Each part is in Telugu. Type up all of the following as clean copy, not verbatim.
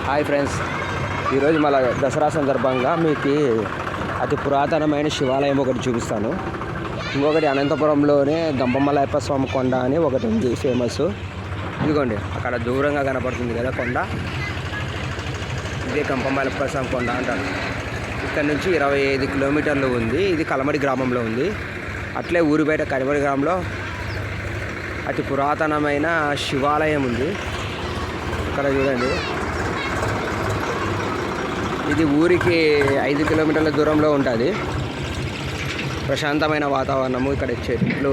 హాయ్ ఫ్రెండ్స్, ఈరోజు మళ్ళీ దసరా సందర్భంగా మీకు అతి పురాతనమైన శివాలయం ఒకటి చూపిస్తాను. ఇంకొకటి అనంతపురంలోనే గంపమలయప్ప స్వామి కొండ అని ఒకటి ఉంది ఫేమస్. ఇదిగోండి అక్కడ దూరంగా కనపడుతుంది కదా కొండ, ఇదే గంపమలయప్ప స్వామి కొండ అంటారు. ఇక్కడ నుంచి 25 కిలోమీటర్లు ఉంది. ఇది కలమడి గ్రామంలో ఉంది. అట్లే ఊరి బయట కలమడి గ్రామంలో అతి పురాతనమైన శివాలయం ఉంది. ఇక్కడ చూడండి, ఇది ఊరికి 5 కిలోమీటర్ల దూరంలో ఉంటుంది. ప్రశాంతమైన వాతావరణము, ఇక్కడ చెట్లు,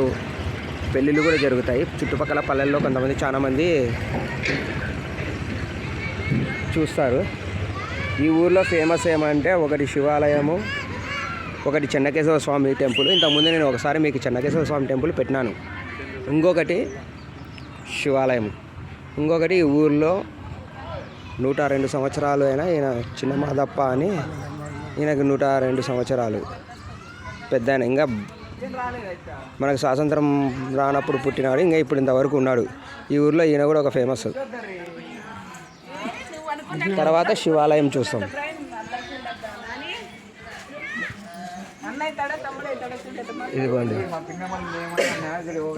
పెళ్ళిళ్ళు కూడా జరుగుతాయి. చుట్టుపక్కల పల్లెల్లో కొంతమంది చాలామంది చూస్తారు. ఈ ఊర్లో ఫేమస్ ఏమంటే ఒకటి శివాలయము, ఒకటి చెన్నకేశవ స్వామి టెంపుల్. ఇంతకుముందు నేను ఒకసారి మీకు చెన్నకేశవ స్వామి టెంపుల్ పెట్టినాను. ఇంకొకటి శివాలయం, ఇంకొకటి ఈ ఊర్లో 102 సంవత్సరాలు అయినా ఈయన చిన్న మాదప్ప అని, ఈయనకు 102 సంవత్సరాలు పెద్ద ఆయన. ఇంకా మనకు స్వాతంత్రం రానప్పుడు పుట్టినాడు, ఇంకా ఇప్పుడు ఇంతవరకు ఉన్నాడు. ఈ ఊర్లో ఈయన కూడా ఒక ఫేమస్. తర్వాత శివాలయం చూస్తాం. ఇదిగోండి,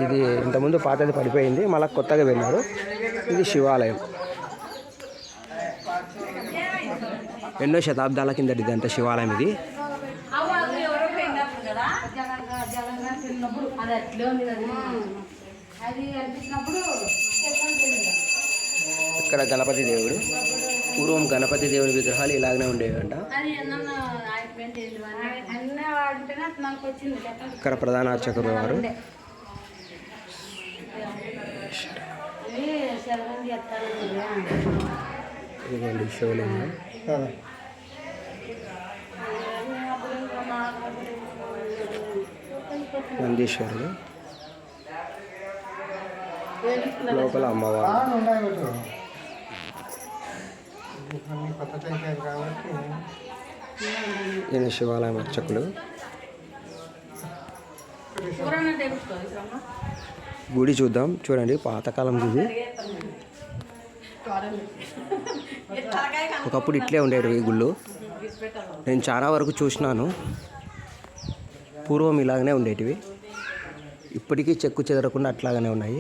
ఇది ఇంతకుముందు పాతది పడిపోయింది, మళ్ళీ కొత్తగా వెళ్ళారు. ఇది శివాలయం. ఎన్నో శతాబ్దాల కిందటి ఇదంతా శివాలయం. ఇది ఇక్కడ గణపతి దేవుడు. పూర్వం గణపతి దేవుని విగ్రహాలు ఇలాగనే ఉండేవంట. ఇక్కడ ప్రధాన అర్చకులు వారు. ఇదిగోండి శివలింగం. నందీశ్వరుడు, లోపల అమ్మవారు. ఈయన శివాలయం అర్చకులు. గుడి చూద్దాం. చూడండి, పాతకాలం గుడి. ఒకప్పుడు ఇట్లే ఉండేవి గుళ్ళు. నేను చాలా వరకు చూసినాను. పూర్వం ఇలాగనే ఉండేటివి, ఇప్పటికీ చెక్కు చెదరకుండా అట్లాగనే ఉన్నాయి.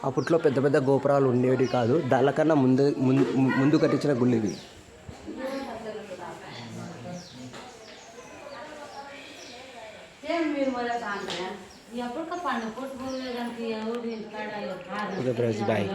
అప్పట్లో పెద్ద పెద్ద గోపురాలు ఉండేవి కాదు, దానికన్నా ముందు కట్టించిన గుళ్ళు ఇవి. Okay friends, bye.